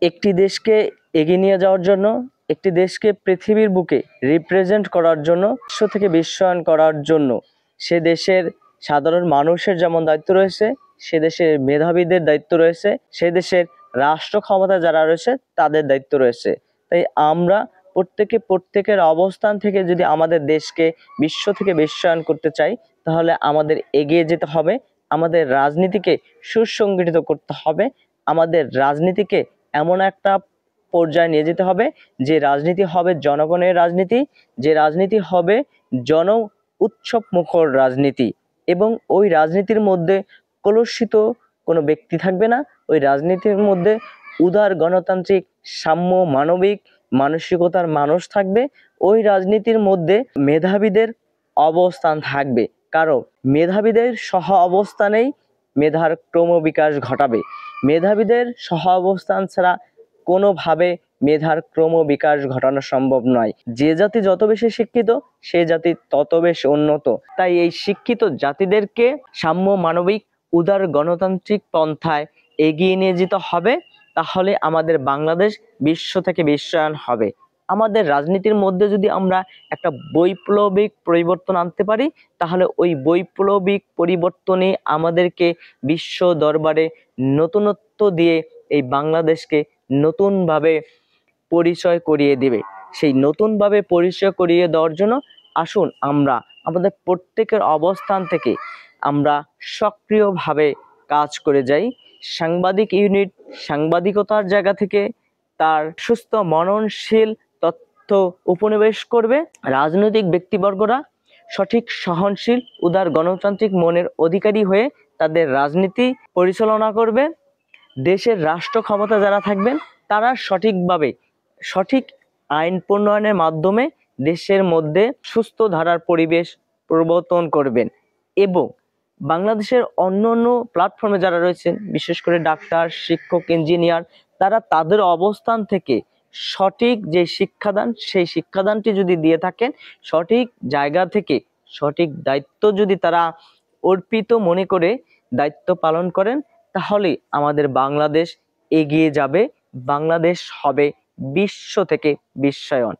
একটি দেশকে এগিয়ে নিয়ে যাওয়ার জন্য, একটি দেশকে পৃথিবীর বুকে রিপ্রেজেন্ট করার জন্য, বিশ্ব থেকে বিশ্বায়ন করার জন্য সে দেশের সাধারণ মানুষের যেমন দায়িত্ব রয়েছে, সে দেশের মেধাবীদের দায়িত্ব রয়েছে, সে দেশের রাষ্ট্র ক্ষমতা যারা রয়েছে তাদের দায়িত্ব রয়েছে। তাই আমরা প্রত্যেকের অবস্থান থেকে যদি আমাদের দেশকে বিশ্ব থেকে বিশ্বায়ন করতে চাই, তাহলে আমাদের এগিয়ে যেতে হবে, আমাদের রাজনীতিকে সুসংগঠিত করতে হবে, আমাদের রাজনীতিকে এমন একটা পর্যায়ে নিয়ে যেতে হবে যে রাজনীতি হবে জনগণের রাজনীতি, যে রাজনীতি হবে জন উৎসব মুখর রাজনীতি, এবং ওই রাজনীতির মধ্যে কলুষিত কোনো ব্যক্তি থাকবে না। ওই রাজনীতির মধ্যে উদার গণতান্ত্রিক সাম্য মানবিক মানসিকতার মানুষ থাকবে। ওই রাজনীতির মধ্যে মেধাবীদের অবস্থান থাকবে, কারণ মেধাবীদের সহ অবস্থানেই মেধার ক্রমবিকাশ ঘটাবে। মেধাবীদের সহ অবস্থান ছাড়া কোনোভাবে মেধার ক্রমবিকাশ ঘটানো সম্ভব নয়। যে জাতি যত বেশি শিক্ষিত, সে জাতি তত বেশি উন্নত। তাই এই শিক্ষিত জাতিদেরকে সাম্য মানবিক উদার গণতান্ত্রিক পন্থায় এগিয়ে নিয়ে যেতে হবে, তাহলে আমাদের বাংলাদেশ বিশ্ব থেকে বিশ্বায়ন হবে। আমাদের রাজনীতির মধ্যে যদি আমরা একটা বৈপ্লবিক পরিবর্তন আনতে পারি, তাহলে ওই বৈপ্লবিক পরিবর্তনে আমাদেরকে বিশ্ব দরবারে নতুনত্ব দিয়ে এই বাংলাদেশকে নতুনভাবে পরিচয় করিয়ে দেবে। সেই নতুনভাবে পরিচয় করিয়ে দেওয়ার জন্য আসুন আমরা আমাদের প্রত্যেকের অবস্থান থেকে আমরা সক্রিয়ভাবে কাজ করে যাই। সাংবাদিক ইউনিট সাংবাদিকতার জায়গা থেকে তার সুস্থ মননশীল তথ্য উপনিবেশ করবে। রাজনৈতিক ব্যক্তিবর্গরা সঠিক সহনশীল উদার গণতান্ত্রিক মনের অধিকারী হয়ে তাদের রাজনীতি পরিচালনা করবে। দেশের রাষ্ট্র ক্ষমতা যারা থাকবেন তারা সঠিকভাবে সঠিক আইন প্রণয়নের মাধ্যমে দেশের মধ্যে সুস্থ ধারার পরিবেশ প্রবর্তন করবেন। এবং বাংলাদেশের অন্য অন্য প্ল্যাটফর্মে যারা রয়েছেন, বিশেষ করে ডাক্তার, শিক্ষক, ইঞ্জিনিয়ার, তারা তাদের অবস্থান থেকে সঠিক যে শিক্ষাদান, সেই শিক্ষাদানটি যদি দিয়ে থাকেন, সঠিক জায়গা থেকে সঠিক দায়িত্ব যদি তারা অর্পিত মনে করে দায়িত্ব পালন করেন, তাহলে আমাদের বাংলাদেশ এগিয়ে যাবে, বাংলাদেশ হবে বিশ্ব থেকে বিশ্বায়ন।